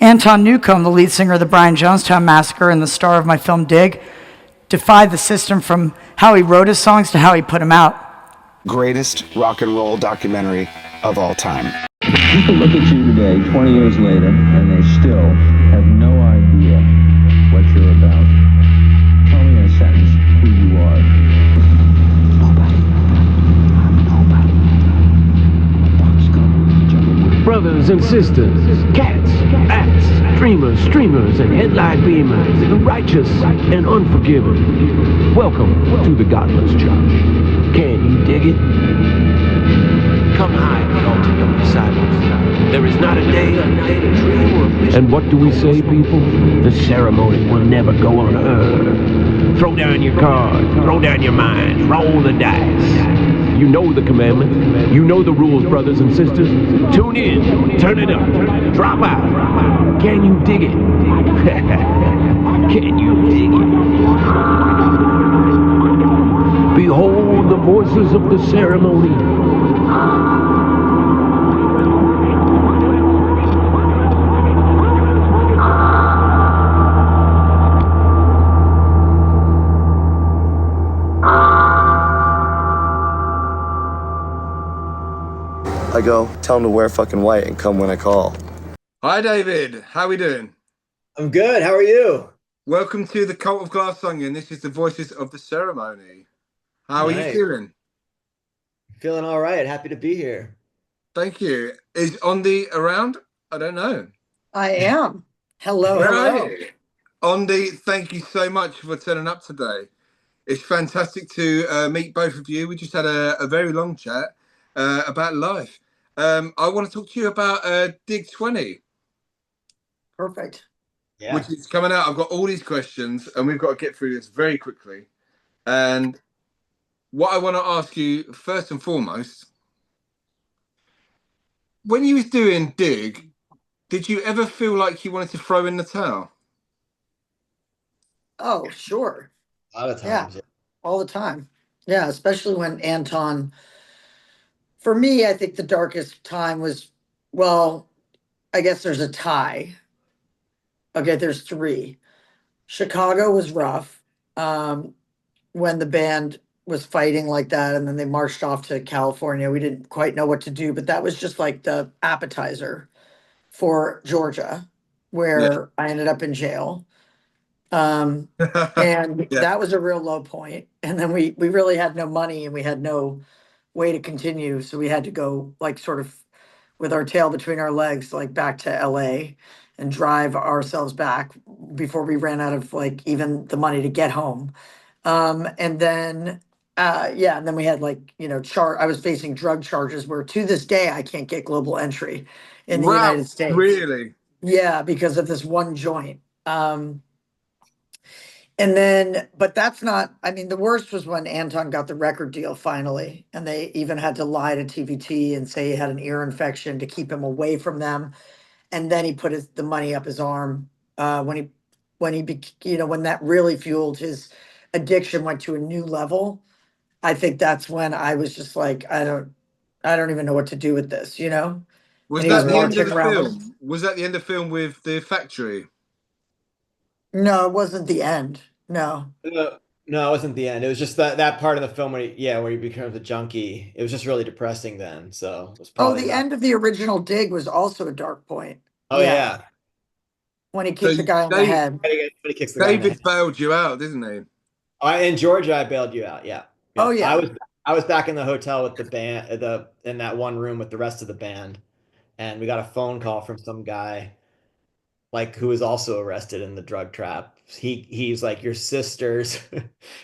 Anton Newcomb, the lead singer of the Brian Jonestown Massacre and the star of my film Dig, defied the system from how he wrote his songs to how he put them out. Greatest rock and roll documentary of all time. People look at you today, 20 years later, and they still have no idea what you're about. Tell me in a sentence who you are. Nobody. I'm nobody. Brothers and sisters, cats, ats, dreamers, streamers, and headlight beamers, the righteous and unforgiven. Welcome to the Godless Church. Can you dig it? Come high at the altar, young disciples. There is not a day, a night, a dream, or a vision. And what do we say, people? The ceremony will never go on earth. Throw down your cards, throw down your minds, roll the dice. You know the commandments. You know the rules, brothers and sisters. Tune in, turn it up, drop out. Can you dig it? Can you dig it? Behold the voices of the ceremony. I go, tell him to wear fucking white and come when I call. Hi, David. How we doing? I'm good. How are you? Welcome to the Cult of GlassOnion. This is the Voices of the Ceremony. How are you feeling? Feeling all right. Happy to be here. Thank you. Is Ondi around? I don't know. I am. Hello. Right. Ondi, thank you so much for turning up today. It's fantastic to meet both of you. We just had a very long chat about life. I want to talk to you about DIGXX. Perfect. Yeah. Which is coming out. I've got all these questions, and we've got to get through this very quickly. And what I want to ask you first and foremost, when you was doing Dig, did you ever feel like you wanted to throw in the towel? Oh, sure. A lot of times. Yeah. All the time. Yeah, especially when Anton. For me, I think the darkest time was, well, I guess there's a tie. Okay, there's three. Chicago was rough when the band was fighting like that, and then they marched off to California. We didn't quite know what to do, but that was just like the appetizer for Georgia, where I ended up in jail. And that was a real low point. And then we really had no money and we had no way to continue. So we had to go like sort of with our tail between our legs, like back to LA and drive ourselves back before we ran out of like even the money to get home. And then, and then we had like, I was facing drug charges where to this day, I can't get global entry in the United States. Really? Yeah, because of this one joint. And then, but that's not, I mean, the worst was when Anton got the record deal finally, and they even had to lie to TVT and say he had an ear infection to keep him away from them. And then he put the money up his arm when that really fueled his addiction, went to a new level. I think that's when I was just like, I don't even know what to do with this, Was And he that was the end of walking the around film? Was that the end of the film with the factory? No, it wasn't the end. No. No, it wasn't the end. It was just that part of the film where he becomes a junkie. It was just really depressing then. So it was probably the end of the original Dig was also a dark point. Oh yeah. When he kicked the guy in the head. When he kicks the guy in the David head. bailed you out, didn't he? In Georgia, I bailed you out. Yeah. Oh yeah. I was back in the hotel with the band, in that one room with the rest of the band, and we got a phone call from some guy, like who was also arrested in the drug trap. He's like, your sister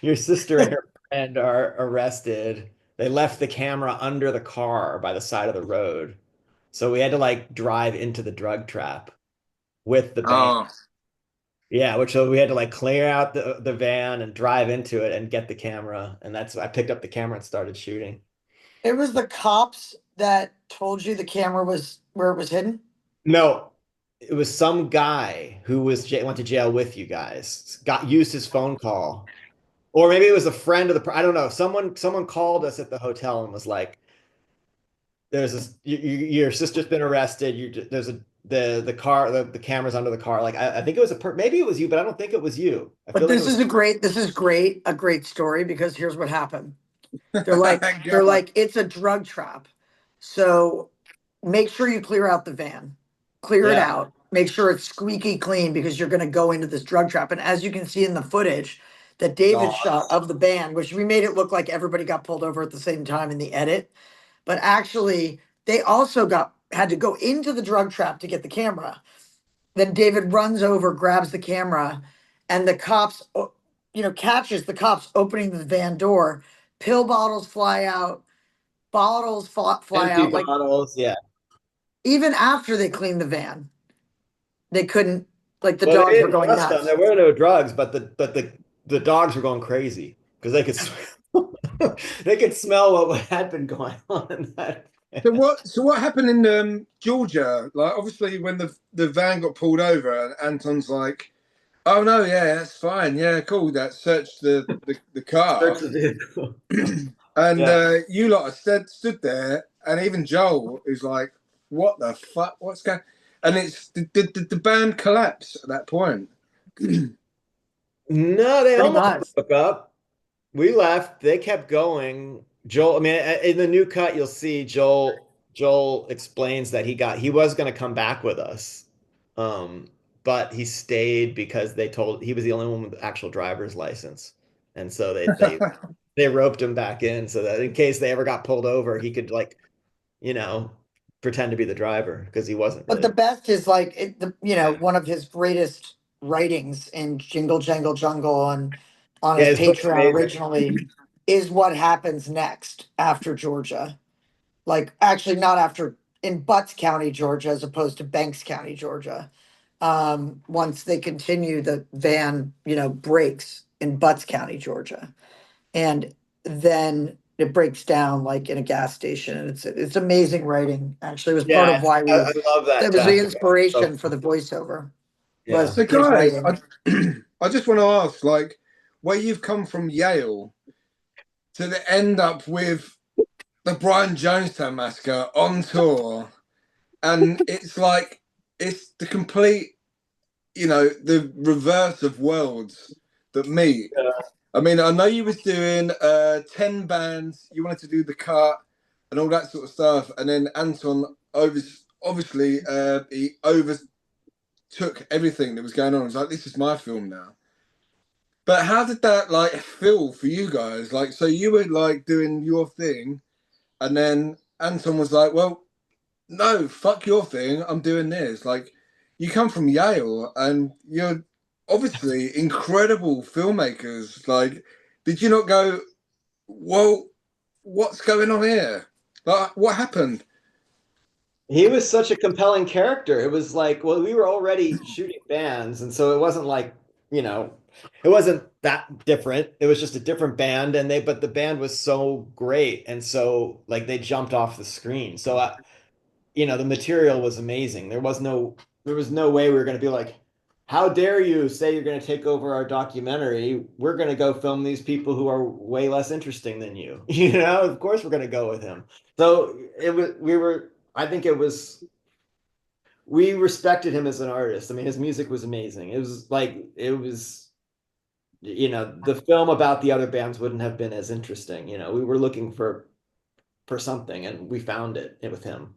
and her friend are arrested. They left the camera under the car by the side of the road, so we had to like drive into the drug trap with the band. Yeah, so we had to like clear out the van and drive into it and get the camera. And I picked up the camera and started shooting. It was the cops that told you the camera was where it was hidden? No, it was some guy who went to jail with you guys, used his phone call. Or maybe it was a friend of I don't know. Someone called us at the hotel and was like, your sister's been arrested. the cameras under the car. Like I think it was maybe it was you, but I don't think it was you. I But feel like it was. this is a great story because here's what happened. They're Go. like, it's a drug trap. So make sure you clear out the van, clear it Yeah. out, make sure it's squeaky clean because you're going to go into this drug trap. And as you can see in the footage that David shot of the band, which we made it look like everybody got pulled over at the same time in the edit, but actually they also had to go into the drug trap to get the camera. Then David runs over, grabs the camera, and the cops, catches the cops opening the van door. Pill bottles fly out, bottles fly Empty out. Like bottles. Yeah. even after they cleaned the van, they couldn't. Like the Well, they dogs were didn't going trust them. nuts. There were no drugs, but the dogs were going crazy because they could they could smell what had been going on in that. So what happened in Georgia? Like obviously when the van got pulled over and Anton's like, oh no, yeah, that's fine. Yeah, cool. That searched the car. Search the vehicle. And Yeah. you lot stood there, and even Joel is like, "What the fuck? What's going?" And it's did the band collapse at that point? No, they Pretty almost much. broke up. We left. They kept going. Joel, I mean, in the new cut, you'll see Joel explains that he was going to come back with us. But he stayed because he was the only one with the actual driver's license. And so they roped him back in so that in case they ever got pulled over, he could you know, pretend to be the driver because he wasn't But really. the best is like one of his greatest writings in Jingle Jangle Jungle and on Yeah, his his book's Patreon amazing. originally is what happens next after Georgia. Like actually not after in Butts County, Georgia, as opposed to Banks County, Georgia. Once they continue, the van, breaks in Butts County, Georgia. And then it breaks down like in a gas station. And it's amazing writing. Actually, it was part Yeah, of why I love that that was the tactic. So inspiration for the voiceover yeah. was So his guys, writing. I just want to ask, like, where you've come from Yale to end up with the Brian Jonestown Massacre on tour, and it's like it's the complete, the reverse of worlds that meet. I mean, I know you was doing 10 bands, you wanted to do the cut and all that sort of stuff, and then Anton obviously he overtook everything that was going on. It was like, this is my film now. But how did that like feel for you guys? Like, so you were like doing your thing, and then Anton was like, well, no, fuck your thing. I'm doing this. Like, you come from Yale and you're obviously incredible filmmakers. Like, did you not go, well, what's going on here? Like, what happened? He was such a compelling character. It was like, well, we were already shooting bands, and so it wasn't like, it wasn't that different. It was just a different band, but the band was so great, and so like they jumped off the screen. So the material was amazing. There was no way we were going to be like, how dare you say you're going to take over our documentary? We're going to go film these people who are way less interesting than you. Of course we're going to go with him. So I think we respected him as an artist. I mean, his music was amazing. The film about the other bands wouldn't have been as interesting. We were looking for something and we found it with him.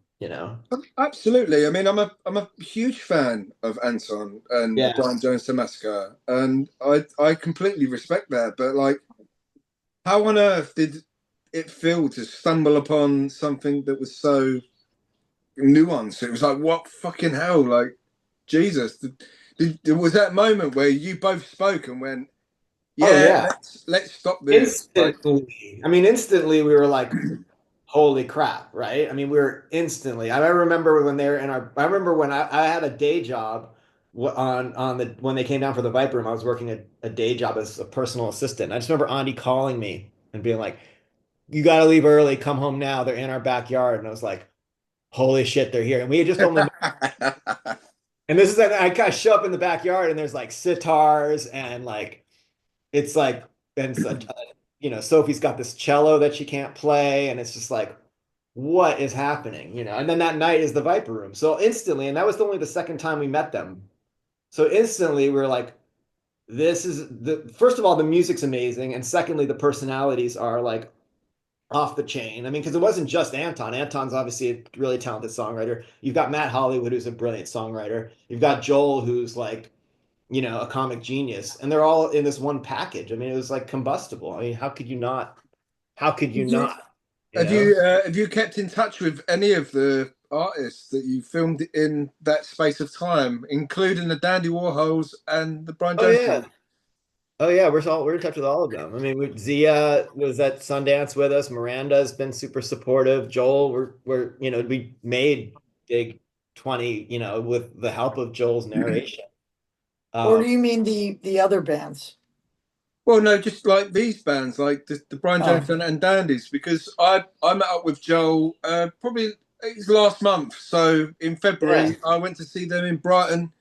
Absolutely. I mean, I'm a huge fan of Anton and the Yeah. Brian Jonestown Massacre, and I completely respect that. But like, how on earth did it feel to stumble upon something that was so nuanced? It was like, what fucking hell? Like, Jesus. Was that moment where you both spoke and went, Oh yeah, yeah. let's stop this. Like, Instantly. I mean, instantly we were like, holy crap, right? I mean, we were instantly. I remember when they were in our. I remember when I had a day job when they came down for the Viper Room. I was working a day job as a personal assistant. I just remember Andy calling me and being like, "You got to leave early. Come home now. They're in our backyard." And I was like, "Holy shit, they're here!" And we had just only. And this is I show up in the backyard and there's like sitars and like it's like and Sophie's got this cello that she can't play and it's just like what is happening, And then that night is the Viper Room. So instantly, and that was only the second time we met them. So instantly we were like, this is the first of all, the music's amazing, and secondly, the personalities are like off the chain. I mean, because it wasn't just Anton. Anton's obviously a really talented songwriter. You've got Matt Hollywood, who's a brilliant songwriter. You've got Joel, who's like, a comic genius, and they're all in this one package. I mean, it was like combustible. I mean, how could you not? How could you Did you not? You know? have you kept in touch with any of the artists that you filmed in that space of time, including the Dandy Warhols and the Brian Oh Jones yeah. Band? Oh yeah, we're in touch with all of them. I mean, Zia was at Sundance with us. Miranda's been super supportive. Joel, we made Big 20, with the help of Joel's narration. Or Um, do you mean the other bands? Well, no, just like these bands, like the Brian Jones Oh, Band and Dandies, because I met up with Joel probably it was last month. So in yeah, February, I went to see them in Brighton.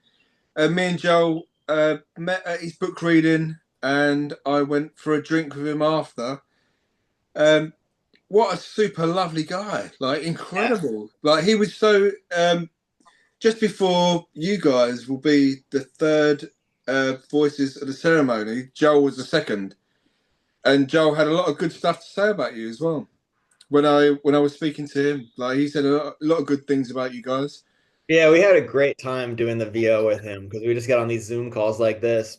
Me and Joel met at his book reading, and I went for a drink with him after. Um, what a super lovely guy! Like yeah, incredible. Like he was so. Just before you guys will be the third voices of the ceremony. Joel was the second, and Joel had a lot of good stuff to say about you as well. When I was speaking to him, like he said a lot of good things about you guys. yeah. We had a great time doing the VO with him because we just got on these Zoom calls like this,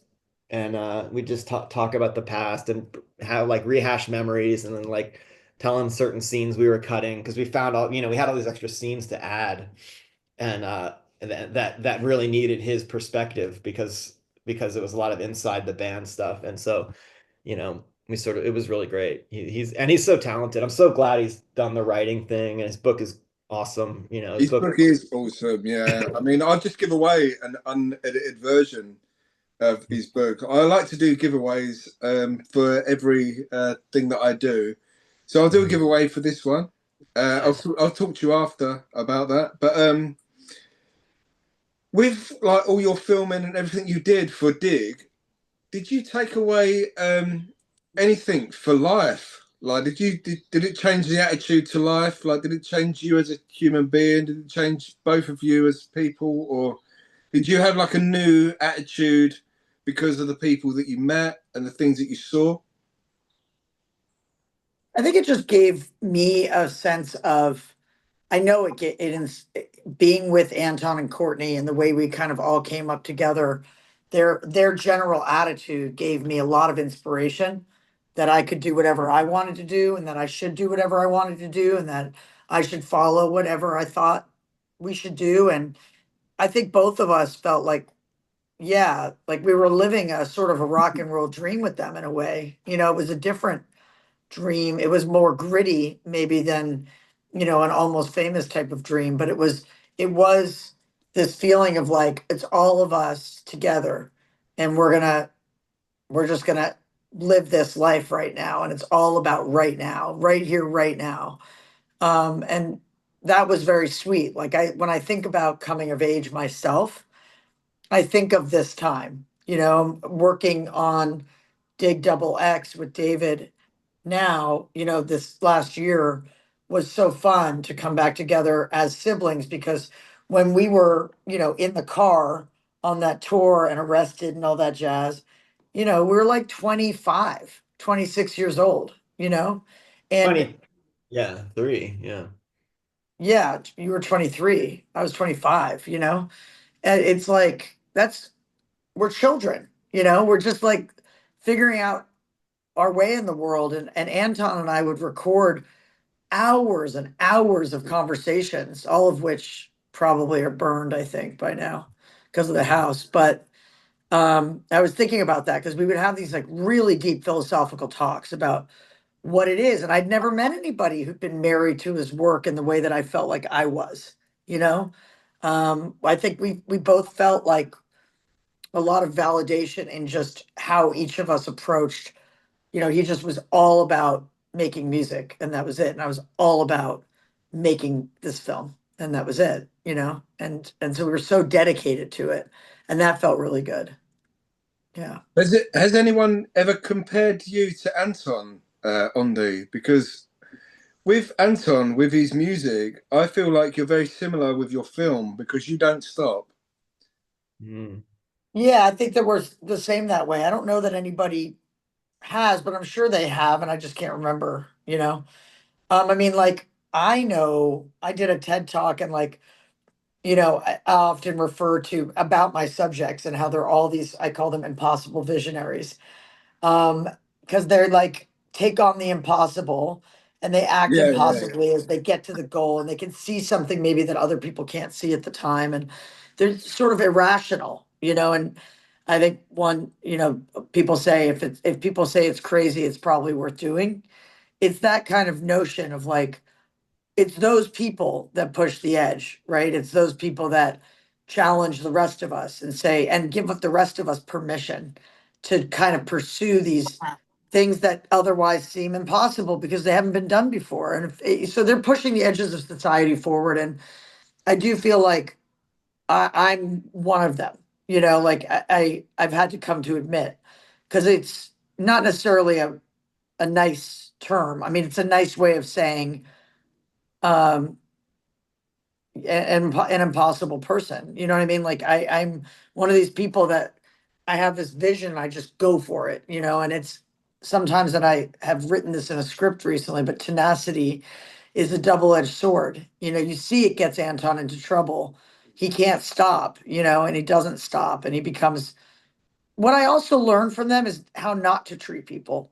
and we just talk about the past and how like rehash memories, and then like tell him certain scenes we were cutting because we found out, we had all these extra scenes to add, and that really needed his perspective because it was a lot of inside the band stuff, and so we sort of it was really great. He's so talented. I'm so glad he's done the writing thing, and his book is awesome. His His book. book is awesome. Yeah, I mean, I'll just give away an unedited version of his book. I like to do giveaways for every thing that I do, so I'll do a giveaway for this one. Nice. I'll talk to you after about that. But with like all your filming and everything you did for did you take away anything for life? Like, did it change the attitude to life? Like, did it change you as a human being? Did it change both of you as people, or did you have like a new attitude because of the people that you met and the things that you saw? I think it just gave me a sense of, I know being with Anton and Courtney and the way we kind of all came up together, their general attitude gave me a lot of inspiration that I could do whatever I wanted to do and that I should do whatever I wanted to do and that I should follow whatever I thought we should do. And I think both of us felt like, yeah, like we were living a sort of a rock and roll dream with them in a way. It was a different dream. It was more gritty maybe than, an almost famous type of dream, but it was this feeling of like it's all of us together and we're just gonna live this life right now and it's all about right now, right here, right now. And that was very sweet. Like when I think about coming of age myself, I think of this time, working on DIGXX with David now, this last year was so fun to come back together as siblings because when we were, in the car on that tour and arrested and all that jazz, we were like 25, 26 years old, and 20, yeah, 3, yeah. yeah, you were 23, I was 25, and it's like, we're children, we're just like figuring out our way in the world. And Anton and I would record hours and hours of conversations, all of which probably are burned, I think, by now because of the house. But I was thinking about that because we would have these like really deep philosophical talks about what it is. And I'd never met anybody who'd been married to his work in the way that I felt like I was, you know? I think we both felt like a lot of validation in just how each of us approached. He just was all about making music and that was it. And I was all about making this film and that was it, and so we were so dedicated to it. And that felt really good. Yeah. Has anyone ever compared you to Anton Ondi? Because With Anton, with his music, I feel like you're very similar with your film because you don't stop. Mm. Yeah, I think that we're the same that way. I don't know that anybody has, but I'm sure they have, and I just can't remember, you know? I mean, like, I know I did a TED talk and like, I often refer to about my subjects and how they're all these, I call them impossible visionaries. Um, because they're like take on the impossible and they act Yeah, yeah, impossibly as they get to the goal and they can see something maybe that other people can't see at the time. And they're sort of irrational, and I think people say if people say it's crazy, it's probably worth doing. It's that kind of notion of like it's those people that push the edge, right? It's those people that challenge the rest of us and say, and give the rest of us permission to kind of pursue these things that otherwise seem impossible because they haven't been done before. And so they're pushing the edges of society forward. And I do feel like I'm one of them, like I've had to come to admit, because it's not necessarily a nice term. I mean, it's a nice way of saying, um, an impossible person. You know what I mean? Like I'm one of these people that I have this vision, I just go for it, and it's sometimes that I have written this in a script recently, but tenacity is a double-edged sword. You see it gets Anton into trouble. He can't stop, and he doesn't stop and he becomes what I also learned from them is how not to treat people.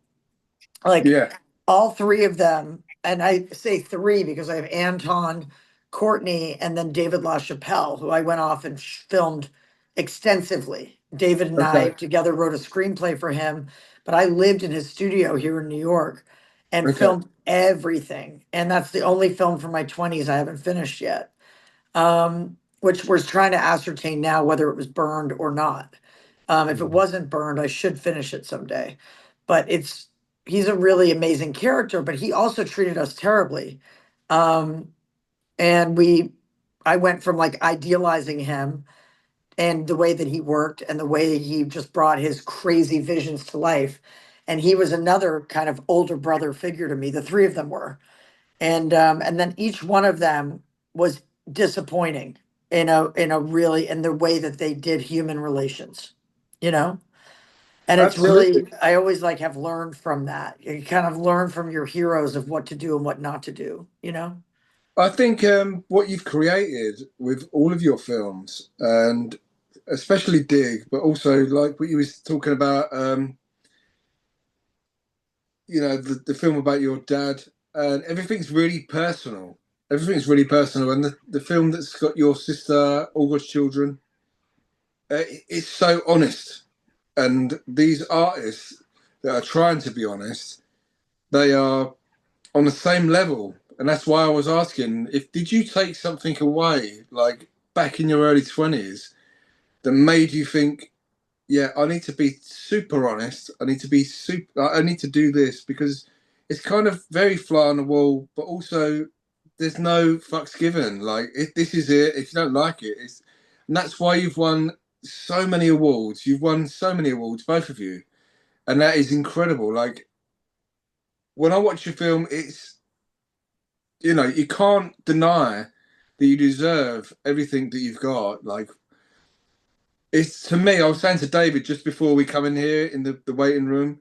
Like yeah. all three of them, and I say three because I have Anton, Courtney, and then David LaChapelle, who I went off and filmed extensively. David and I Okay, together wrote a screenplay for him, but I lived in his studio here in New York and okay. filmed everything. And that's the only film from my 20s I haven't finished yet, which we're trying to ascertain now whether it was burned or not. If it wasn't burned, I should finish it someday. But he's a really amazing character, but he also treated us terribly. Um, and I went from like idealizing him and the way that he worked and the way he just brought his crazy visions to life. And he was another kind of older brother figure to me. The three of them were. And then each one of them was disappointing in the way that they did human relations, you know? And it's Absolutely. really, I always like have learned from that. You kind of learn from your heroes of what to do and what not to do? I think what you've created with all of your films, and especially Dig, but also like what you was talking about, the film about your dad, and everything's really personal. Everything's really personal, and the film that's got your sister, all God's children, it's so honest. And these artists that are trying to be honest, they are on the same level. And that's why I was asking if did you take something away like back in your early 20s that made you think, yeah, I need to be super honest. I need to be super. I need to do this because it's kind of very fly on the wall, but also there's no fucks given. Like if this is it, if you don't like it, and that's why you've won so many awards. You've won so many awards, both of you, and that is incredible. Like when I watch your film, it's you can't deny that you deserve everything that you've got. Like it's to me, I was saying to David just before we come in here in the waiting room,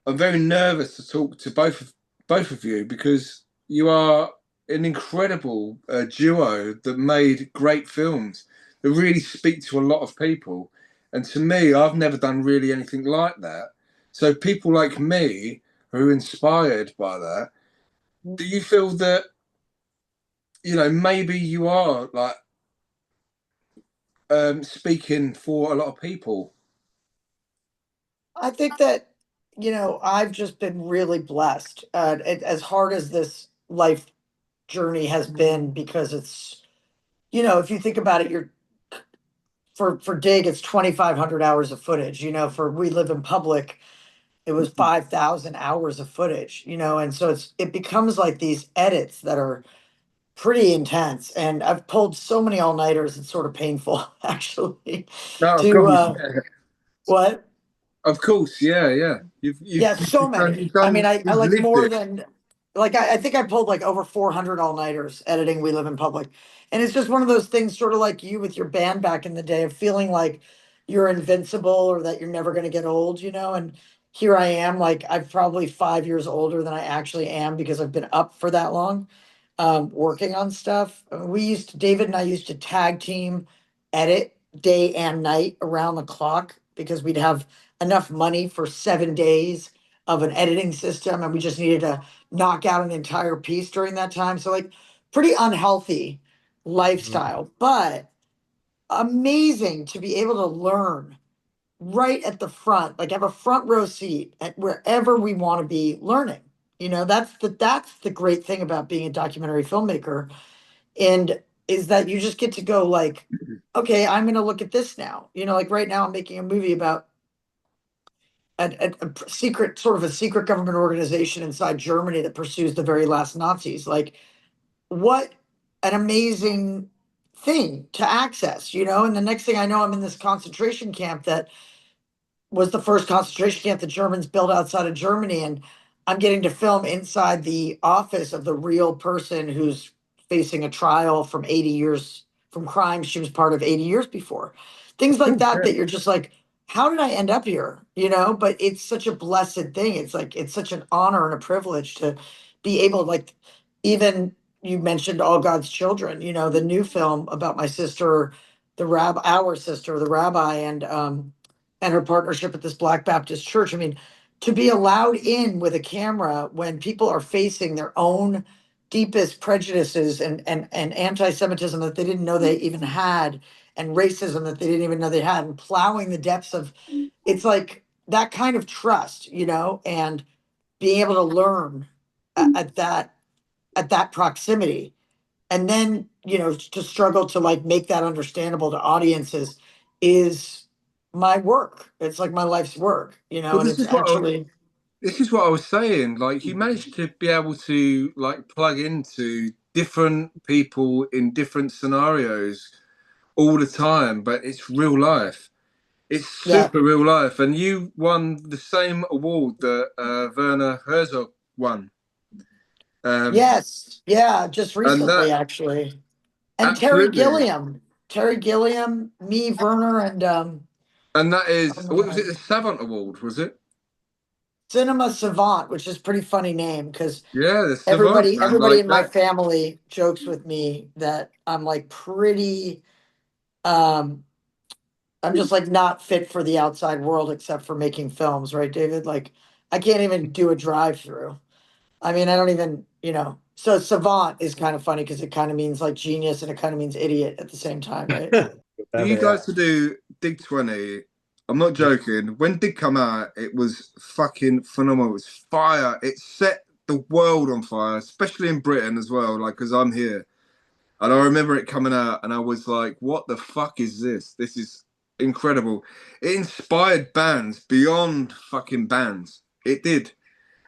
I'm very nervous to talk to both of you because you are an incredible duo that made great films that really speak to a lot of people. And to me, I've never done really anything like that. So people like me who are inspired by that, do you feel that maybe you are like speaking for a lot of people? I think that, I've just been really blessed. As hard as this life journey has been, because it's, if you think about it, for Dig, it's 2,500 hours of footage. For We Live in Public, it was 5,000 hours of footage. And so it becomes like these edits that are pretty intense. And I've pulled so many all-nighters, it's sort of painful, actually. No, of To course, yeah. what? Of course, yeah, yeah. You've Yeah, so you've done many. I mean, I you've like lived more it. than like I think I pulled like over 400 all-nighters editing We Live in Public. And it's just one of those things, sort of like you with your band back in the day, of feeling like you're invincible or that you're never going to get old, you know? And here I am, like I'm probably 5 years older than I actually am because I've been up for that long, working on stuff. David and I used to tag team edit day and night around the clock because we'd have enough money for 7 days of an editing system and we just needed to knock out an entire piece during that time. So like pretty unhealthy lifestyle, but amazing to be able to learn right at the front, like have a front row seat at wherever we want to be learning. You know, that's the great thing about being a documentary filmmaker, and is that you just get to go like, okay, I'm going to look at this now. You know, like right now I'm making a movie about a secret, sort of a secret government organization inside Germany that pursues the very last Nazis. Like, what an amazing thing to access, you know? And the next thing I know, I'm in this concentration camp that was the first concentration camp the Germans built outside of Germany. And I'm getting to film inside the office of the real person who's facing a trial from 80 years from crimes she was part of 80 years before. Things like that, that you're just like, how did I end up here? You know, but it's such a blessed thing. It's like, it's such an honor and a privilege to be able, like, even you mentioned All God's Children, you know, the new film about my sister, our sister, the rabbi, and her partnership at this Black Baptist church. I mean, to be allowed in with a camera when people are facing their own deepest prejudices and anti-Semitism that they didn't know they even had, and racism that they didn't even know they had, and plowing the depths of, it's like that kind of trust, you know, and being able to learn at that proximity, and then, you know, to struggle to like make that understandable to audiences is my work. It's like my life's work, you know, Well, and it's actually, this is what I was saying. Like, you managed to be able to like plug into different people in different scenarios all the time, but it's real life. It's yeah. super real life, and you won the same award that Werner Herzog won, um, Yes. Yeah. Just and recently, that actually. And absolutely, Terry Gilliam, me, Werner, and and that oh is my what was it? The God, Savant Award, was it? Cinema Savant, which is a pretty funny name because Yeah, the Savant everybody man, everybody like in my that. family jokes with me that I'm like pretty um I'm just like not fit for the outside world except for making films, right, David? Like I can't even do a drive through. I mean, I don't even, you know. So savant is kind of funny because it kind of means like genius and it kind of means idiot at the same time, right? For you Whatever, yeah. guys to do Dig 20, I'm not joking. When Dig come out, it was fucking phenomenal. It was fire. It set the world on fire, especially in Britain as well. Like, because I'm here. And I remember it coming out, and I was like, what the fuck is this? This is incredible. It inspired bands beyond fucking bands. It did.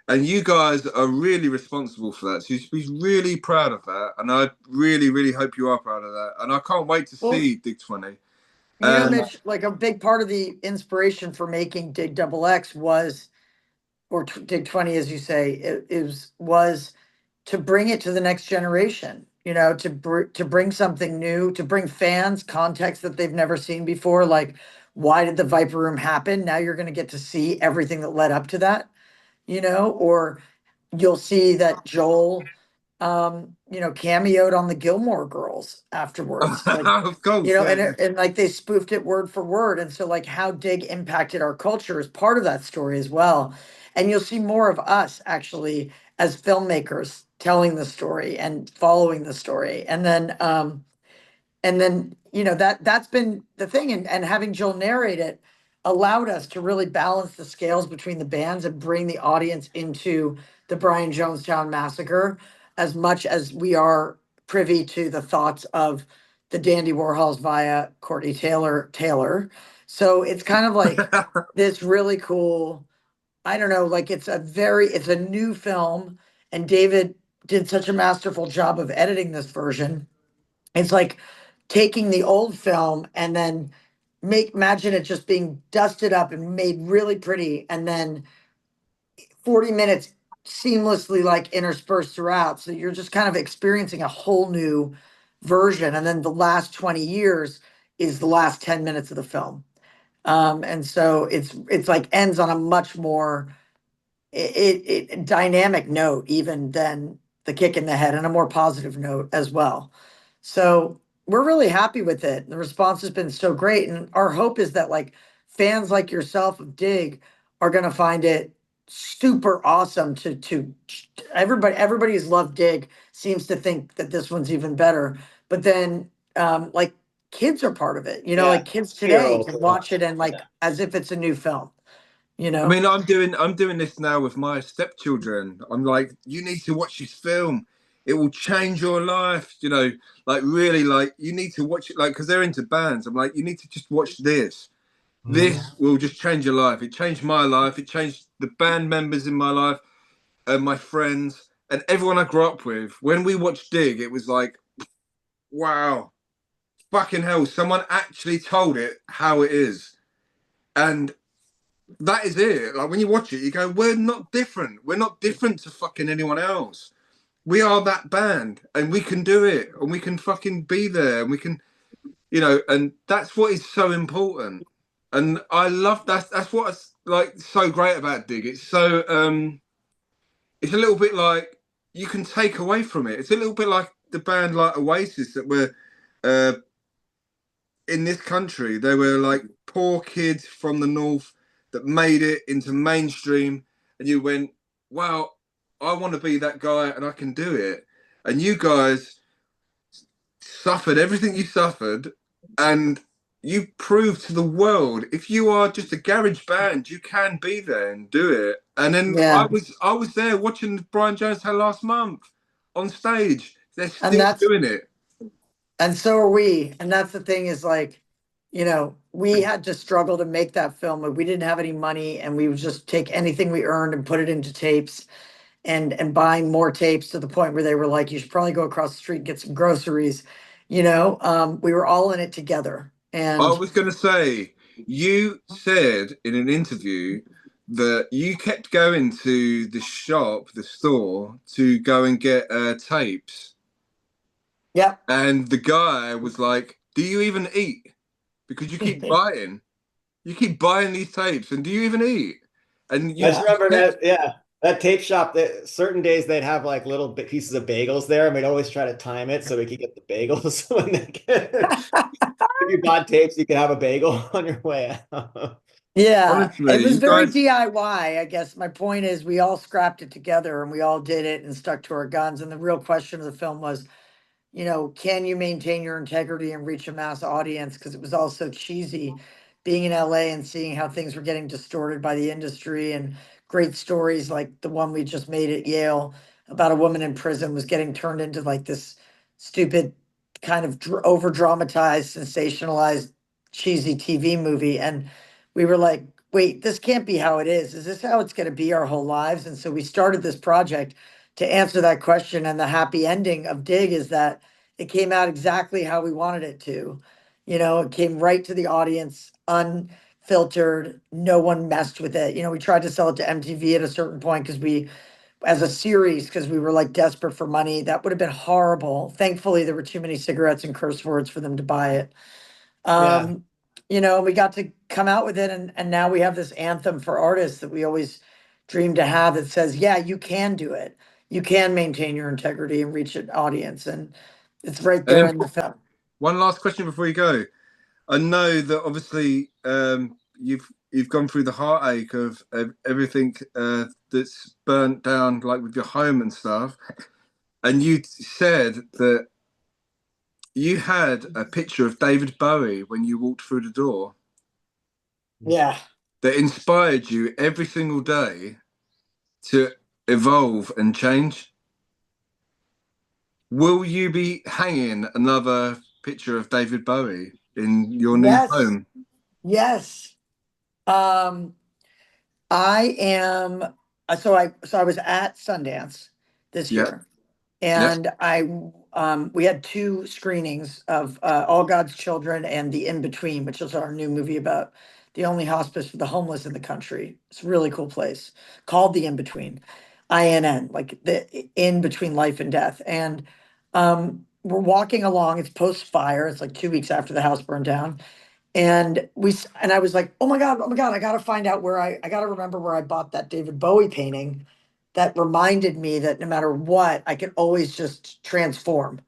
And you guys are really responsible for that. So you should be really proud of that. And I really, really hope you are proud of that. And I can't wait to Well, see Dig 20. you know, And Mitch, like a big part of the inspiration for making Dig Double X was, or Dig 20, as you say, was to bring it to the next generation, you know, to bring something new, to bring fans context that they've never seen before. Like, why did the Viper Room happen? Now you're going to get to see everything that led up to that, you know, or you'll see that Joel, you know, cameoed on the Gilmore Girls afterwards. Like, of you course, know, yeah. and like they spoofed it word for word. And so like how Dig impacted our culture is part of that story as well. And you'll see more of us actually as filmmakers telling the story and following the story. And then you know that's been the thing, and having Joel narrate it allowed us to really balance the scales between the bands and bring the audience into the Brian Jonestown massacre as much as we are privy to the thoughts of the Dandy Warhols via Courtney Taylor. So it's kind of like this really cool, I don't know, like it's a new film, and David did such a masterful job of editing this version. It's like taking the old film and then imagine it just being dusted up and made really pretty, and then 40 minutes seamlessly like interspersed throughout. So you're just kind of experiencing a whole new version. And then the last 20 years is the last 10 minutes of the film. And so it's like ends on a much more dynamic note even than the kick in the head, and a more positive note as well. So we're really happy with it. The response has been so great, and our hope is that like fans like yourself of Dig are going to find it super awesome to everybody's loved Dig seems to think that this one's even better. But then like kids are part of it, Yeah, like kids today 2-year-olds can will watch it and like as if it's a new film, you I know. mean, I'm doing this now with my stepchildren. I'm like, you need to watch this film. It will change your life. Like really, like you need to watch it. Like because they're into bands. I'm like, you need to just watch this. This will just change your life. It changed my life. It changed the band members in my life and my friends and everyone I grew up with. When we watched Dig, it was like, wow, fucking hell! Someone actually told it how it is, and that is it. Like when you watch it, you go, we're not different. We're not different to fucking anyone else. We are that band and we can do it and we can fucking be there and we can, and that's what is so important. And I love that's what's like so great about Dig. It's so it's a little bit like you can take away from it. It's a little bit like the band like Oasis that were uh in this country. They were like poor kids from the north that made it into mainstream, and you went, "Wow, I want to be that guy, and I can do it." And you guys suffered everything you suffered, and you proved to the world if you are just a garage band, you can be there and do it. And then I Yeah. was there watching Brian Jones had last month on stage. They're And still that's doing it. and so are we. And that's the thing is like, we had to struggle to make that film. Like, we didn't have any money and we would just take anything we earned and put it into tapes and buying more tapes to the point where they were like, you should probably go across the street and get some groceries. We were all in it together. I And was going to say, you said in an interview that you kept going to the shop, the store, to go and get tapes. yep. And the guy was like, do you even eat? Because you keep buying. You keep buying these tapes, and do you even eat? And I you just remember kept, that, yeah, that tape shop. That certain days they'd have like little pieces of bagels there, and we'd always try to time it so we could get the bagels when they get. If you bought tapes, you could have a bagel on your way out. Yeah, it honestly, was you very guys. DIY. I guess my point is we all scrapped it together and we all did it and stuck to our guns. And the real question of the film was, can you maintain your integrity and reach a mass audience? Because it was all so cheesy being in LA and seeing how things were getting distorted by the industry, and great stories like the one we just made at Yale about a woman in prison was getting turned into like this stupid kind of over dramatized, sensationalized, cheesy TV movie. And we were like, wait, this can't be how it is. Is this how it's going to be our whole lives? And so we started this project to answer that question. And the happy ending of Dig is that it came out exactly how we wanted it to. It came right to the audience, unfiltered. No one messed with it. We tried to sell it to MTV at a certain point as a series, because we were like desperate for money. That would have been horrible. Thankfully, there were too many cigarettes and curse words for them to buy it. Yeah, We got to come out with it, and now we have this anthem for artists that we always dreamed to have that says, yeah, you can do it. You can maintain your integrity and reach an audience. And it's right And there then in the film. one last question before you go. I know that obviously you've gone through the heartache of everything that's burnt down, like with your home and stuff. And you said that you had a picture of David Bowie when you walked through the door Yeah. that inspired you every single day to evolve and change. Will you be hanging another picture of David Bowie in your new Yes. home? Yes. Um, I am so I was at Sundance this Yeah, year, yeah. and we had two screenings of All God's Children and The In Between, which is our new movie about the only hospice for the homeless in the country. It's a really cool place called The In Between. INN, like the in between life and death. And we're walking along, it's post fire, it's like 2 weeks after the house burned down. And I was like, oh my God, I gotta find out where I gotta remember where I bought that David Bowie painting that reminded me that no matter what, I could always just transform.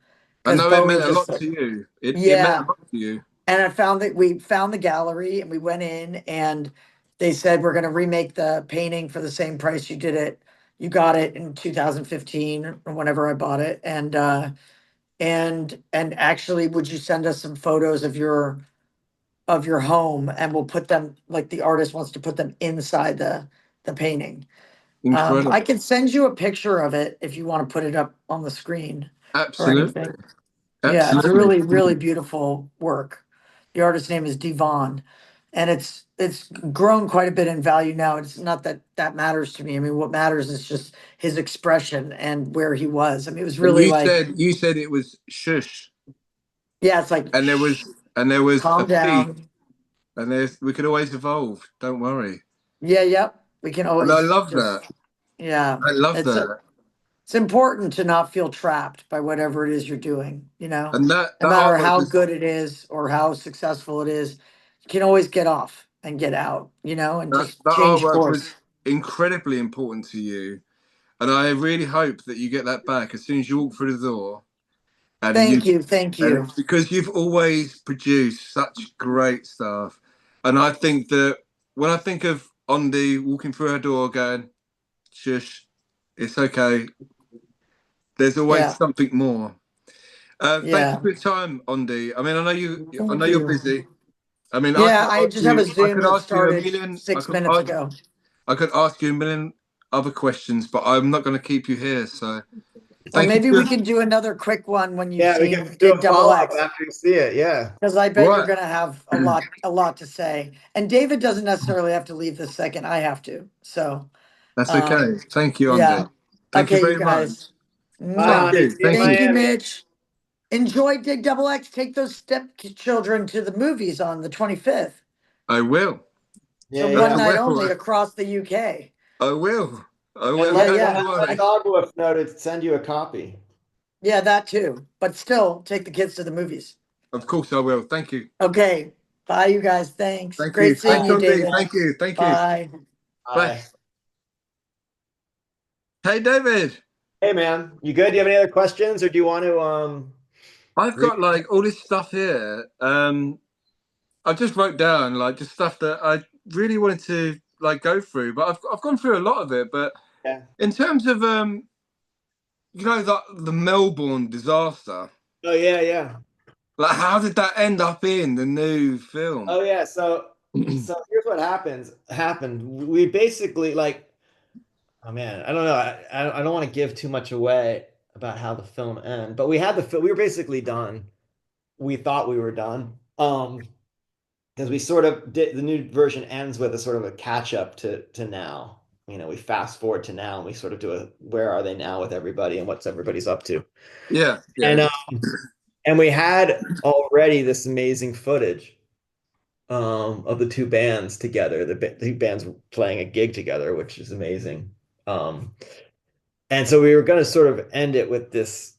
I Because know it Bowie meant a just lot like, to you. It meant a yeah. lot to you. And I found that we found the gallery and we went in and they said, we're gonna remake the painting for the same price you did it. You got it in 2015 or whenever I bought it. And actually, would you send us some photos of your home and we'll put them, like the artist wants to put them inside the painting. I Incredible. can send you a picture of it if you want to put it up on the screen or Absolutely. anything. Yeah, it's a Absolutely. really, really beautiful work. The artist's name is Devon, and it's grown quite a bit in value now. It's not that that matters to me. I mean, what matters is just his expression and where he was. I mean, it was And really like, you said it was shush, yeah, it's like, and shh, there was a calm peak, down. and there's we could always evolve. Don't worry. Yeah, yep. We can And I always love that. just, yeah. I love It's that. it's important to not feel trapped by whatever it is you're doing, And no that matter artwork how was good it is or how successful it is, you can always get off and get out, and just that change artwork was course. incredibly important to you. And I really hope that you get that back as soon as you walk through the door. And you Thank you. Thank and you. it's because you've always produced such great stuff. And I think that when I think of Ondi walking through her door going, shush, it's okay. There's always Yeah. something more. Thank you Yeah. for your time, Ondi. I mean, I know Thank you're you. busy. I mean, Yeah. I just have a I Zoom could that ask you a started million, 6 minutes ago. I could ask you a million other questions, but I'm not going to keep you here. So Well, thank you maybe for, we can do another quick one when you've Yeah, we can seen do Dig a Double follow-up X. after you see it. Yeah. Because I bet you're right. gonna have a lot to say. And David doesn't necessarily have to leave the second I have to. So, That's okay. um, Thank you, yeah. Andy. Thank you Okay, you very much. guys. Bye, Thank Mwah. Andy. See you. you in Thank you. Thank you, Miami. Mitch. Enjoy Dig Double X. Take those stepchildren to the movies on the 25th. I will. It's Yeah, a I one yeah. night only will. across the UK. I will. I And will. Yeah, let Don't and you yeah. let worry. Dogwolf know to send you a copy. Yeah, that too. But still, take the kids to the movies. Of course I will. Thank you. Okay. Bye, you guys. Thanks. Thank you. Great seeing Thanks, you, Bye. Andy. David. Thank you. Thank you. Bye. Bye. Bye. Hey, David. Hey, man. You good? Do you have any other questions, or do you want to I've read? got like all this stuff here. I just wrote down like just stuff that I really wanted to like go through, but I've gone through a lot of it. But Yeah. in terms of the Melbourne disaster, Oh yeah, yeah. like how did that end up in the new film? Oh yeah. So here's what happened. We basically like. Oh man, I don't know. I don't want to give too much away about how the film ended, but we had we were basically done. We thought we were done. Because we sort of did the new version ends with a sort of a catch up to now. We fast forward to now and we sort of do a where are they now with everybody and what's everybody's up to. Yeah, yeah, And and we had already this amazing footage of the two bands together, the two bands playing a gig together, which is amazing. Um, and so we were going to sort of end it with this,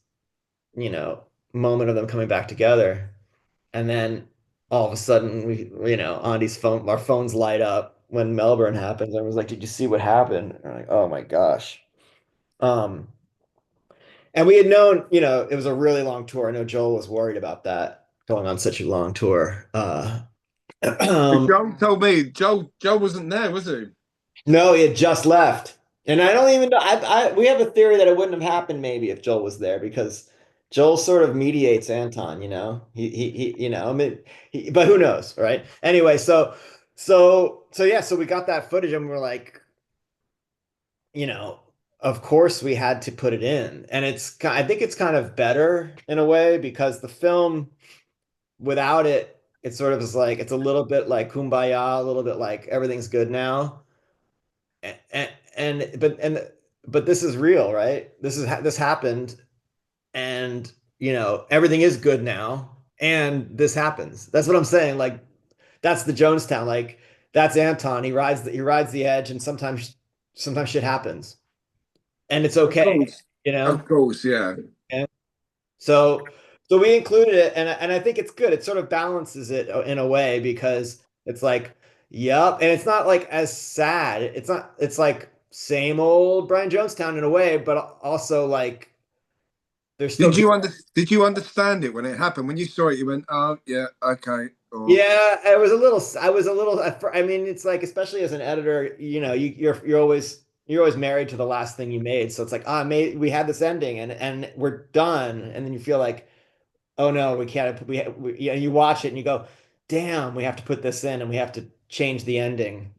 moment of them coming back together. And then all of a sudden, Andy's phone, our phones light up when Melbourne happens. I was like, "Did you see what happened?" And I'm like, "Oh my gosh!" Um, and we had known, it was a really long tour. I know Joel was worried about that going on such a long tour. Joe told me Joe wasn't there, was he? No, he had just left, and I don't even know. We have a theory that it wouldn't have happened maybe if Joel was there because Joel sort of mediates Anton. I mean, but who knows, right? Anyway, so yeah, so we got that footage and we're like, of course we had to put it in, and I think it's kind of better in a way because the film without it, it sort of is like it's a little bit like Kumbaya, a little bit like everything's good now and, but this is real, right? This happened, and everything is good now, and this happens. That's what I'm saying. Like that's the Jonestown. Like that's Anton. He rides the edge, and sometimes shit happens. and it's Of okay, course. you know? Of course, yeah. Yeah. So so we included it, and I think it's good. It sort of balances it in a way because it's like, yep, and it's not like as sad. It's not. It's like same old Brian Jonestown in a way, but also like there's still good. Did you understand it when it happened? When you saw it, you went, "Oh, yeah, okay." Or Yeah, I was a little. I was a little. I mean, it's like especially as an editor, you know, you're always married to the last thing you made. So it's like, ah, made we had this ending, and we're done, and then you feel like, oh no, we can't. Yeah, you watch it and you go, damn, we have to put this in and we have to change the ending.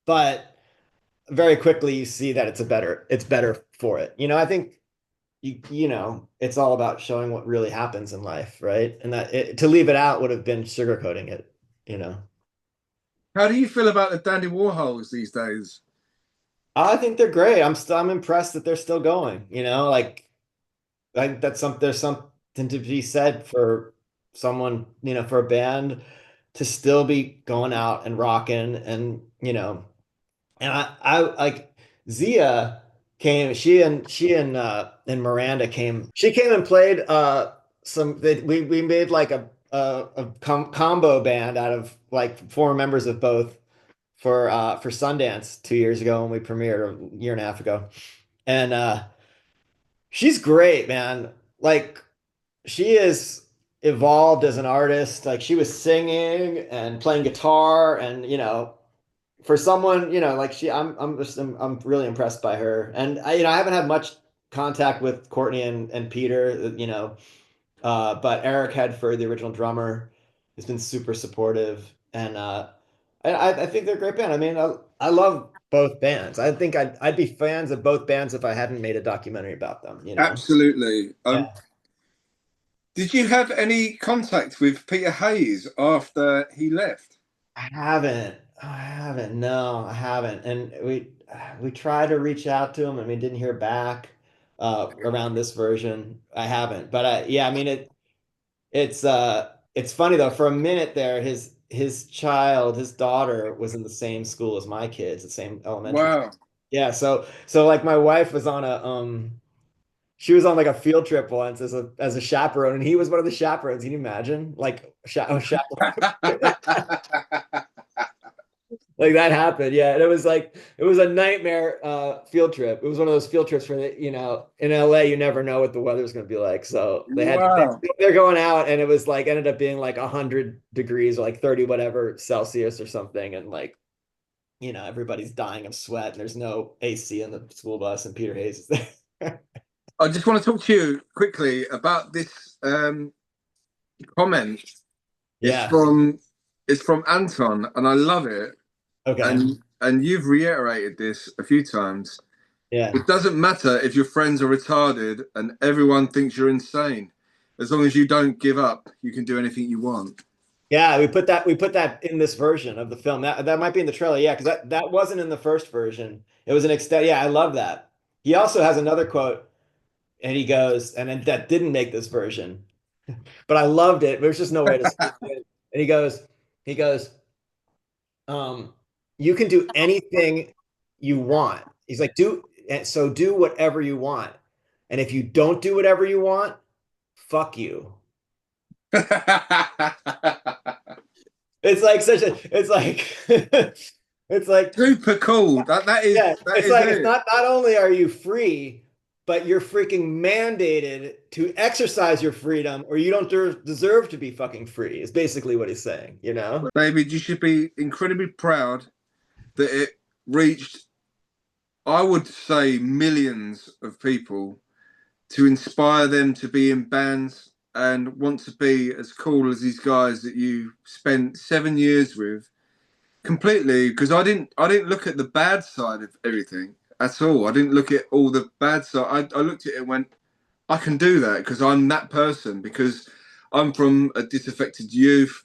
But very quickly you see that it's better for it. You know, I think you know, it's all about showing what really happens in life, right? And to leave it out would have been sugarcoating it, you know. how do you feel about the Dandy Warhols these days? I think they're great. I'm impressed that they're still going, you know, like I think there's something to be said for someone, you know, for a band to still be going out and rocking and, you know, and I like Zia came, and Miranda came. She came and played we made like a combo band out of like four members of both for Sundance 2 years ago when we premiered, or a year and a half ago. And she's great, man. Like she is evolved as an artist. Like she was singing and playing guitar, and you know, for someone, you know, like I'm really impressed by her. And I haven't had much contact with Courtney and Peter, you know, but Eric Hedford, the original drummer, has been super supportive, and I think they're a great band. I mean, I love both bands. I think I'd be fans of both bands if I hadn't made a documentary about them, you know? Absolutely. Yeah. Did you have any contact with Peter Hayes after he left? I haven't. I haven't. No, I haven't. And we tried to reach out to him and we didn't hear back around this version. I haven't. But yeah, I mean it's funny though. For a minute there, his daughter was in the same school as my kids, the same elementary. Wow. Yeah, so like my wife was on a she was on like a field trip once as a chaperone, and he was one of the chaperones. Can you imagine? Like chaperone. Like that happened, yeah. And it was a nightmare field trip. It was one of those field trips where you know, in LA you never know what the weather's going to be like. So Wow. they're going out, and it was like ended up being like 100 degrees or like 30 whatever Celsius or something, and like you know everybody's dying of sweat, and there's no AC in the school bus, and Peter Hayes is there. I just want to talk to you quickly about this comment. It's Yeah. from it's from Anton, and I love it. Okay. And you've reiterated this a few times. Yeah. It doesn't matter if your friends are retarded and everyone thinks you're insane. As long as you don't give up, you can do anything you want. Yeah, we put that in this version of the film. That might be in the trailer. Yeah, because that wasn't in the first version. It was an extent. Yeah, I love that. He also has another quote, and he goes, and then that didn't make this version, but I loved it. There's just no way to say it. And he goes, you can do anything you want. He's like, do whatever you want. And if you don't do whatever you want, fuck you. It's like it's like it's like Super cool. That is yeah, that it's is like it. it's not only are you free, but you're freaking mandated to exercise your freedom, or you don't deserve to be fucking free, is basically what he's saying, you know? David, you should be incredibly proud that it reached, I would say, millions of people, to inspire them to be in bands and want to be as cool as these guys that you spent 7 years with. Completely, because I didn't look at the bad side of everything at all. I didn't look at all the bad side. I looked at it and went, I can do that because I'm that person, because I'm from a disaffected youth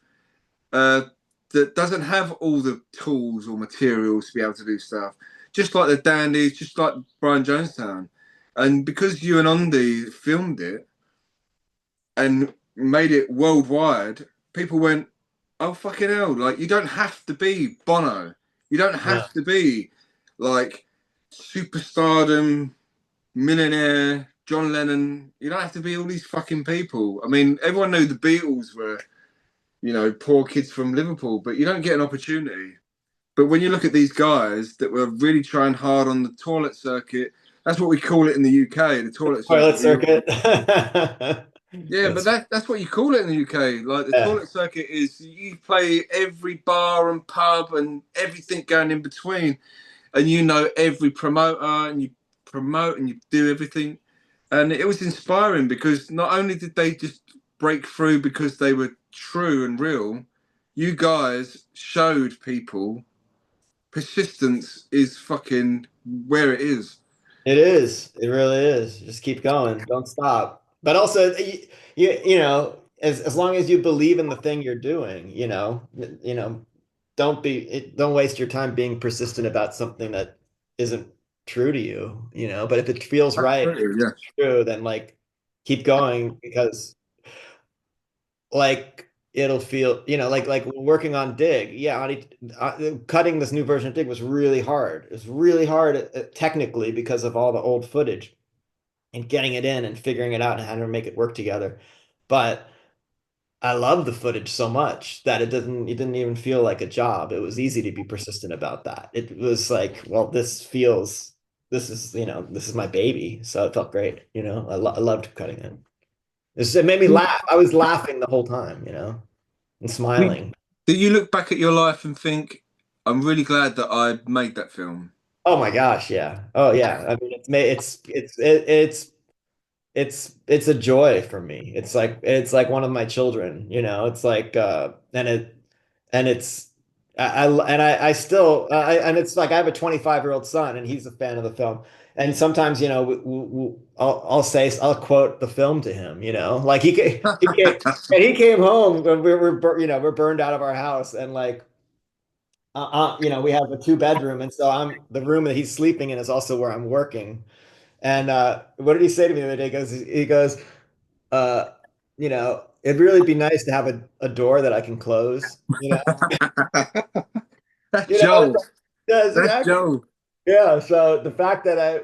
uh, that doesn't have all the tools or materials to be able to do stuff. Just like the Dandies, just like Brian Jonestown. And because you and Ondi filmed it and made it worldwide, people went, oh, fucking hell. Like, you don't have to be Bono. You don't Yeah. have to be like superstardom, millionaire, John Lennon. You don't have to be all these fucking people. I mean, everyone knew the Beatles were, poor kids from Liverpool, but you don't get an opportunity. But when you look at these guys that were really trying hard on the toilet circuit, that's what we call it in the UK, the toilet Toilet circuit. circuit. Yeah, but that's what you call it in the UK. Like the Yeah. toilet circuit is you play every bar and pub and everything going in between, and you know every promoter and you promote and you do everything. And it was inspiring because not only did they just break through because they were true and real, you guys showed people persistence is fucking where it is. It is. It really is. Just keep going. Don't stop. But also, as long as you believe in the thing you're doing, don't waste your time being persistent about something that isn't true to you, But if it feels right, Absolutely, yeah. true, then like keep going because like it'll feel, like working on Dig. Yeah, cutting this new version of Dig was really hard. It was really hard technically because of all the old footage and getting it in and figuring it out and how to make it work together. But I love the footage so much that it didn't even feel like a job. It was easy to be persistent about that. It was like, well, this is my baby. So it felt great. I loved cutting it. It made me laugh. I was laughing the whole time, and smiling. Do you look back at your life and think, I'm really glad that I made that film? Oh my gosh, yeah. Oh yeah. I mean, it's a joy for me. It's like one of my children, It's like and it's I still and it's like I have a 25-year-old son and he's a fan of the film. And sometimes, I'll quote the film to him, like he came home when we're burned out of our house and like we have a two-bedroom and so the room that he's sleeping in is also where I'm working. And what did he say to me the other day? He goes, uh, it'd really be nice to have a door that I can close. That's You know, Joel. yeah, That's exactly. Joel. Yeah. So the fact that I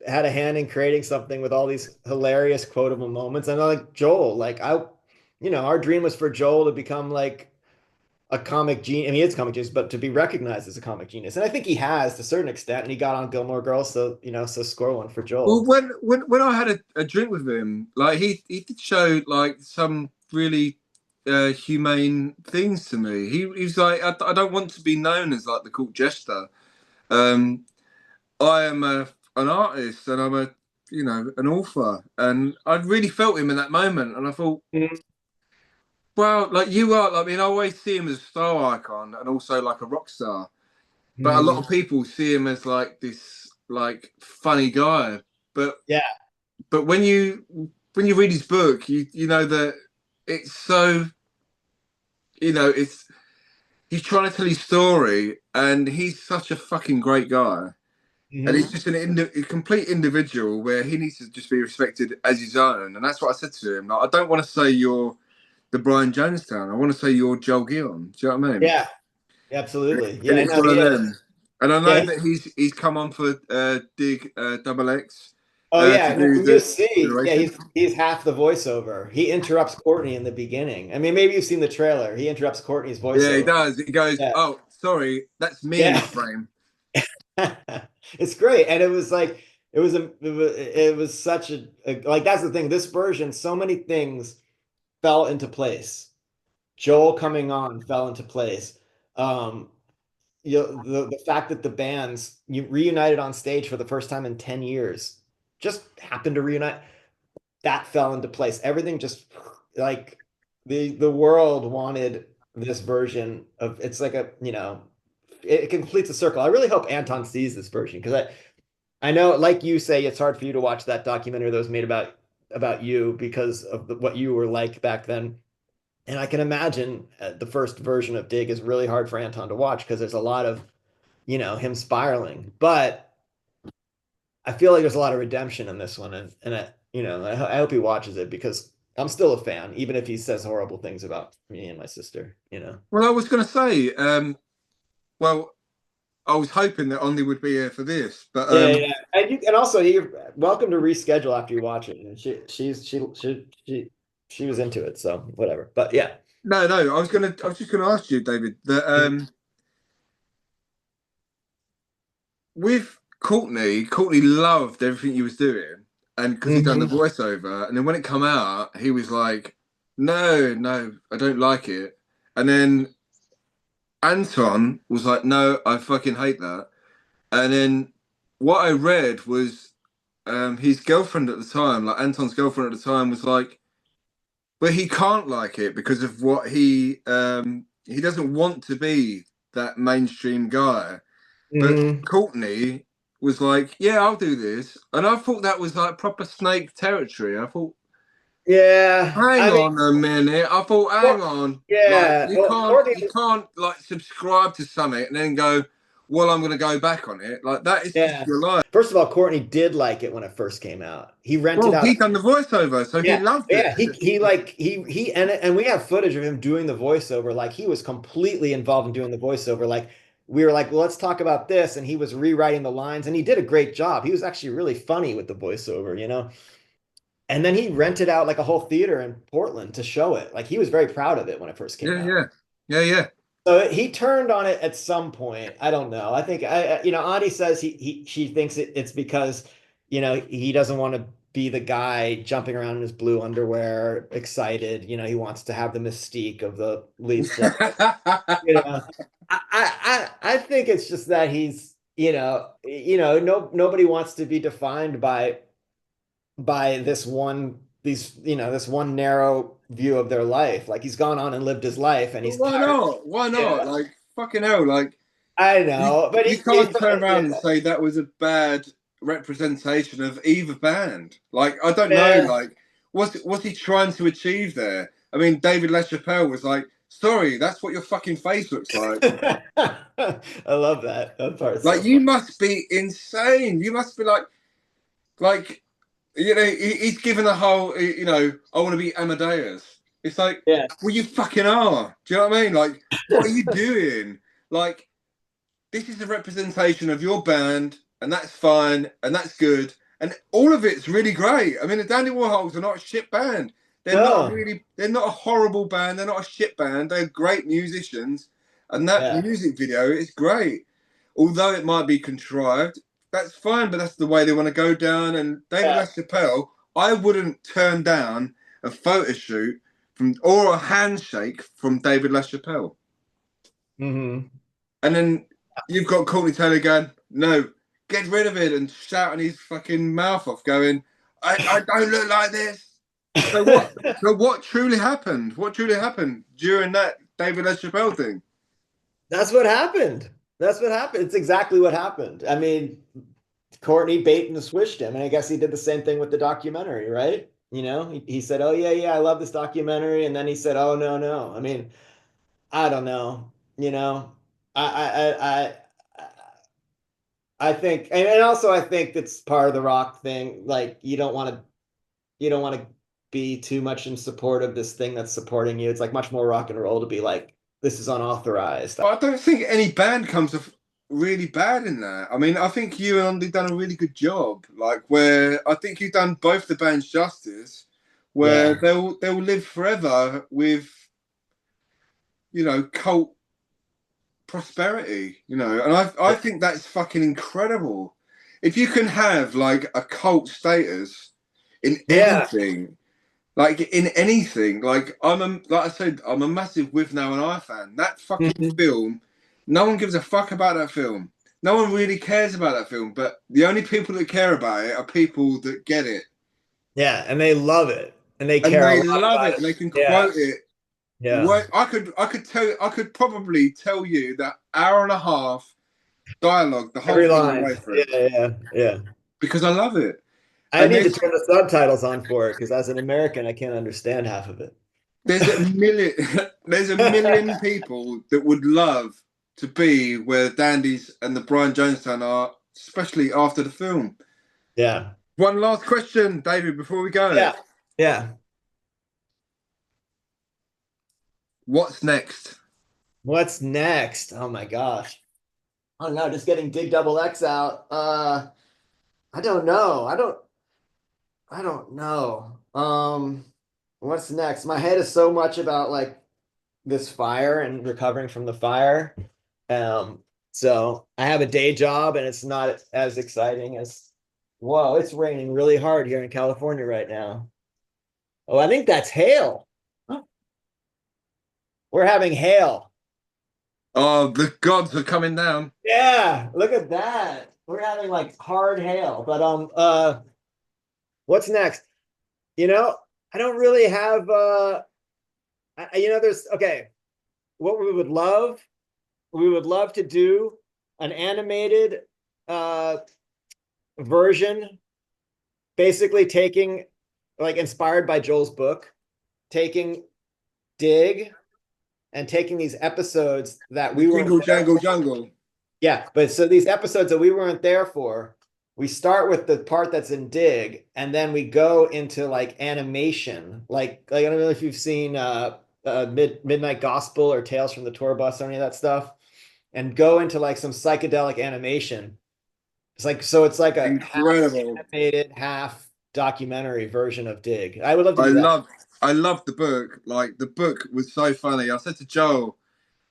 had a hand in creating something with all these hilarious quotable moments, and I'm like Joel, like our dream was for Joel to become like a comic genius. I mean, it's comic genius, but to be recognized as a comic genius, and I think he has to a certain extent. And he got on Gilmore Girls, so so score one for Well, Joel. when I had a drink with him, like he did show like some really humane things to me. He's like, I don't want to be known as like the cool jester. Um, I am an artist and I'm an author, and I really felt him in that moment, and I thought, Mhm. well, like you are. I mean, I always see him as a star icon and also like a rock star, but a lot Mhm. of people see him as like this like funny guy. But Yeah. but when you read his book, you know that it's so it's he's trying to tell his story, and he's such a fucking great guy. And he's Mhm. just a complete individual where he needs to just be respected as his own. And that's what I said to him. Like, I don't want to say you're the Brian Jonestown. I want to say you're Joel Guillaume. Do you know what I mean? Yeah. Absolutely. And Yeah. it's No, one he of is. them. And I know Yeah. that he's come on for Dig XX Oh to yeah. No, do from you the see, yeah, generation. he's half the voiceover. He interrupts Courtney in the beginning. I mean, maybe you've seen the trailer. He interrupts Courtney's Yeah, he voiceover. does. He goes, Yeah. "Oh, sorry, that's me in the Yeah. frame." It's great. And it was like it was such like that's the thing. This version, so many things fell into place. Joel coming on fell into place. Um, the fact that the bands reunited on stage for the first time in 10 years just happened to reunite, that fell into place. Everything just like the world wanted this version of it's like it completes a circle. I really hope Anton sees this version because I know, like you say, it's hard for you to watch that documentary that was made about you because of what you were like back then. And I can imagine the first version of Dig is really hard for Anton to watch because there's a lot of, him spiraling. But I feel like there's a lot of redemption in this one, and I hope he watches it because I'm still a fan, even if he says horrible things about me and my sister. Well, I was going to say, well, I was hoping that Ondi would be here for this, but Yeah. And also you're welcome to reschedule after you watch it. And she was into it, so whatever. But yeah. no, I was just gonna ask you, David, that with Courtney loved everything he was doing, and because he done the Mhm. voiceover, and then when it come out, he was like, no, I don't like it, and then Anton was like, no, I fucking hate that, and then what I read was his girlfriend at the time, like Anton's girlfriend at the time, was like, but he can't like it because of what he doesn't want to be that mainstream guy. But Mhm. Courtney was like, "Yeah, I'll do this," and I thought that was like proper snake territory. I thought, Yeah. hang I mean, on a minute. I thought, hang on, like yeah. Well, Courtney, you can't like subscribe to something and then go, well, I'm going to go back on it. Like that is just yeah. your life. First of all, Courtney did like it when it first came out. He rented Well, out. he done the voiceover, so he Yeah, loved it. yeah. He like he and we have footage of him doing the voiceover. Like he was completely involved in doing the voiceover. Like we were like, well, let's talk about this, and he was rewriting the lines, and he did a great job. He was actually really funny with the voiceover, you know. And then he rented out like a whole theater in Portland to show it. Like he was very proud of it when it first came Yeah, out. yeah. So he turned on it at some point. I don't know. I think you know, Audie says she thinks it's because, you know, he doesn't want to be the guy jumping around in his blue underwear, excited. You know, he wants to have the mystique of the lead slip. You know, I think it's just that he's, no nobody wants to be defined by this one narrow view of their life. Like he's gone on and lived his life, and But he's why tired. not? Why not? Yeah. Like fucking hell! Like I know, but you can't turn around and say that was a bad representation of either band. Like I don't know. yeah. Like what's he trying to achieve there? I mean, David LaChapelle was like, "Sorry, that's what your fucking face looks like." I love that. That part's Like so you funny. must be insane. You must be like he's given a whole. I want to be Amadeus. It's like, Yeah. well, you fucking are. Do you know what I mean? Like, what are you doing? Like, this is a representation of your band, and that's fine, and that's good, and all of it's really great. I mean, the Dandy Warhols are not a shit band. No. They're not a horrible band. They're not a shit band. They're great musicians, and that Yeah. music video is great. Although it might be contrived, that's fine, but that's the way they want to go down. And David Yeah. LaChapelle, I wouldn't turn down a photo shoot or a handshake from David LaChapelle. Hmm. And then you've got Courtney Taylor going, no, get rid of it, and shouting his fucking mouth off, going, I don't look like this. So what? So what truly happened? What truly happened during that David LaChapelle thing? That's what happened. That's what happened. It's exactly what happened. I mean, Courtney bait and switched him, and I guess he did the same thing with the documentary, right? You know, he said, "Oh yeah, I love this documentary," and then he said, "Oh no, no." I mean, I don't know. You know, I think, and also I think that's part of the rock thing. Like you don't want to be too much in support of this thing that's supporting you. It's like much more rock and roll to be like, this is unauthorized. But I don't think any band comes off really bad in that. I mean, I think you and Andy done a really good job. Like where I think you've done both the bands justice, where Yeah. they'll live forever with cult prosperity. And I think that's fucking incredible. If you can have like a cult status in Yeah. anything, like like I said, I'm a massive With Now and I fan. That fucking Mhm. film, no one gives a fuck about that film. No one really cares about that film, but the only people that care about it are people that get it. Yeah. And they love it. And they And care a they lot love about it it. and they can Yeah. quote it. Yeah. I could probably tell you that hour and a half dialogue the whole Every film away line. for it Yeah. because I love it. I And need to turn the subtitles on for it because as an American, I can't understand half of it. there's a million there's a million people that would love to be where the Dandies and the Brian Jonestown are, especially after the film. Yeah. One last question, David, before we go. Yeah. Yeah. What's next? What's next? Oh my gosh. I don't know, just getting DIGXX out. I don't know. I don't know. What's next? My head is so much about like this fire and recovering from the fire. Um, so I have a day job and it's not as exciting as, whoa, it's raining really hard here in California right now. Oh, I think that's hail. We're having hail. Oh, the gods are coming down. Yeah, look at that. We're having like hard hail. But what's next? You know, I don't really have there's okay. What we would love to do an animated uh version, basically taking like inspired by Joel's book, taking Dig and taking these episodes that we weren't Jingle, there jangle, for. jungle. Yeah, but so these episodes that we weren't there for, we start with the part that's in Dig, and then we go into like animation. Like I don't know if you've seen Midnight Gospel or Tales from the Tour Bus or any of that stuff, and go into like some psychedelic animation. It's like so it's like a half Incredible. animated, half documentary version of Dig. I would love to I do that. love I love the book. Like the book was so funny. I said to Joel,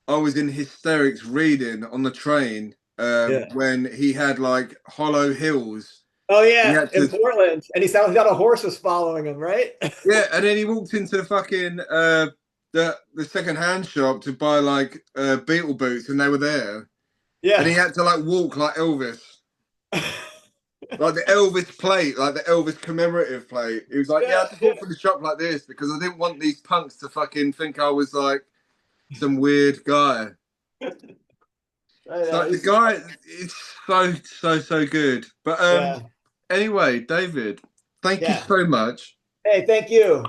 I was in hysterics reading on the train Yeah. when he had like hollow hills. Oh He yeah, had in to Portland, and he sounded like a horse was following him, right? yeah, and then he walked into the fucking the second hand shop to buy like Beetle boots, and they were there. And he Yeah. had to like walk like Elvis. Like the Elvis plate, like the Elvis commemorative plate. He was like, yeah, I Yeah, had to yeah. walk through the shop like this because I didn't want these punks to fucking think I was like some weird guy. I know. So the guy is so good. But Yeah, anyway, David, thank you yeah. so much. Hey, thank you.